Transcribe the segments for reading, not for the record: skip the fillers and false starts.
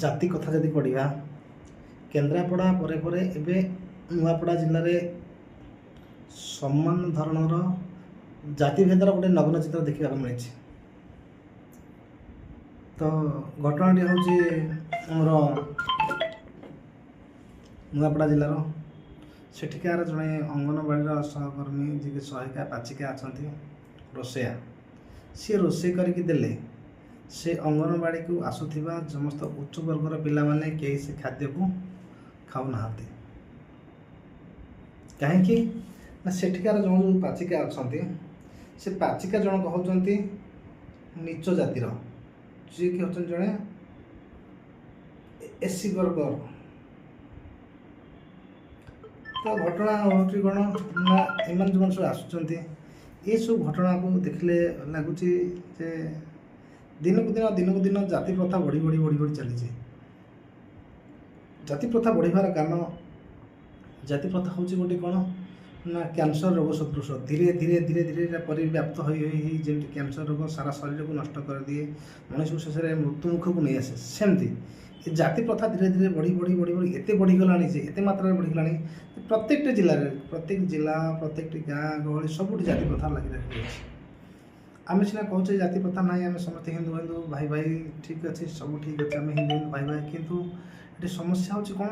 ଜାତି କଥା ଯଦି ପଢ଼ିବା କେନ୍ଦ୍ରାପଡ଼ା ପରେ ପରେ ଏବେ ନୂଆପଡ଼ା ଜିଲ୍ଲାରେ ସମାନ ଧରଣର ଜାତିଭେଦର ଗୋଟେ ନଗ୍ନ ଚିତ୍ର ଦେଖିବାକୁ ମିଳିଛି। ତ ଘଟଣାଟି ହେଉଛି ଆମର ନୂଆପଡ଼ା ଜିଲ୍ଲାର ସେଠିକାର ଜଣେ ଅଙ୍ଗନବାଡ଼ିର ସହକର୍ମୀ ଯିଏକି ସହାୟିକା ପାଚିକା ଅଛନ୍ତି ରୋଷେଇଆ, ସିଏ ରୋଷେଇ କରିକି ଦେଲେ ସେ ଅଙ୍ଗନବାଡ଼ିକୁ ଆସୁଥିବା ସମସ୍ତ ଉଚ୍ଚ ବର୍ଗର ପିଲାମାନେ କେହି ସେ ଖାଦ୍ୟକୁ ଖାଉନାହାନ୍ତି। କାହିଁକି ନା ସେଠିକାର ଯେଉଁ ପାଚିକା ଅଛନ୍ତି ସେ ପାଚିକା ଜଣକ ହେଉଛନ୍ତି ନିଚ ଜାତିର, ଯିଏକି ହେଉଛନ୍ତି ଜଣେ ଏସି ବର୍ଗର। ତ ଘଟଣା ହେଉଛି କ'ଣ ନା ଏମାନେ ଯେଉଁମାନେ ସବୁ ଆସୁଛନ୍ତି ଏସବୁ ଘଟଣାକୁ ଦେଖିଲେ ଲାଗୁଛି ଯେ ଦିନକୁ ଦିନ ଜାତି ପ୍ରଥା ବଢ଼ି ଚାଲିଛି। ଜାତି ପ୍ରଥା ବଢ଼ିବାର କାରଣ, ଜାତି ପ୍ରଥା ହେଉଛି ଗୋଟେ କ'ଣ ନା କ୍ୟାନ୍ସର ରୋଗ ସଦୃଶ। ଧୀରେ ଧୀରେ ପରିବ୍ୟାପ୍ତ ହୋଇ ଯେମିତି କ୍ୟାନ୍ସର ରୋଗ ସାରା ଶରୀରକୁ ନଷ୍ଟ କରିଦିଏ, ମଣିଷକୁ ଶେଷରେ ମୃତ୍ୟୁମୁଖକୁ ନେଇ ଆସେ, ସେମିତି ଏ ଜାତି ପ୍ରଥା ଧୀରେ ଧୀରେ ବଢ଼ି ଏତେ ବଢ଼ିଗଲାଣି ଯେ ଏତେ ମାତ୍ରାରେ ବଢ଼ିଗଲାଣି ପ୍ରତ୍ୟେକଟି ଜିଲ୍ଲାରେ, ପ୍ରତ୍ୟେକ ଜିଲ୍ଲା ପ୍ରତ୍ୟେକଟି ଗାଁ ଗହଳି ସବୁଠି ଜାତି ପ୍ରଥା ଲାଗି ରହିଛି। ଆମେ ସିନା କହୁଛେ ଜାତି ପ୍ରଥା ନାହିଁ, ଆମେ ସମସ୍ତେ ହିନ୍ଦୁ ଭାଇ ଠିକ୍ ଅଛି, ସବୁ ଠିକ୍ ଅଛି, ଆମେ ହିନ୍ଦୁ ଭାଇ କିନ୍ତୁ ଏଠି ସମସ୍ୟା ହେଉଛି କ'ଣ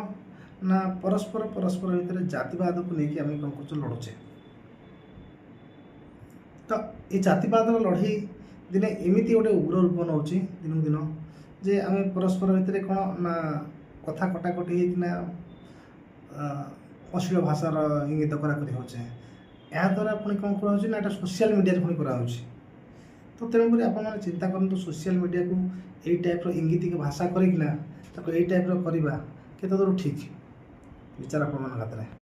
ନା ପରସ୍ପର ଭିତରେ ଜାତିବାଦକୁ ନେଇକି ଆମେ କ'ଣ କରୁଛୁ ଲଢ଼ୁଛେ। ତ ଏ ଜାତିବାଦର ଲଢ଼େଇ ଦିନେ ଏମିତି ଗୋଟେ ଉଗ୍ର ରୂପ ନେଉଛି ଦିନକୁ ଦିନ ଯେ ଆମେ ପରସ୍ପର ଭିତରେ କ'ଣ ନା କଥା କଟାକଟି ହେଇକିନା ଅଶ୍ଳୀଳ ଭାଷାର ଇଙ୍ଗିତ କରାକରି ହେଉଛେ। ଏହାଦ୍ୱାରା ପୁଣି କ'ଣ କରାହେଉଛି ନା ଏଇଟା ସୋସିଆଲ ମିଡ଼ିଆରେ ପୁଣି କରାହେଉଛି। ତ ତେଣୁକରି ଆପଣମାନେ ଚିନ୍ତା କରନ୍ତୁ, ସୋସିଆଲ ମିଡ଼ିଆକୁ ଏଇ ଟାଇପ୍ର ଇଙ୍ଗିତିକ ଭାଷା କରିକିନା ତାକୁ ଏଇ ଟାଇପ୍ର କରିବା କେତେ ଦୂର ଠିକ୍, ବିଚାର ଆପଣମାନଙ୍କ ହାତରେ।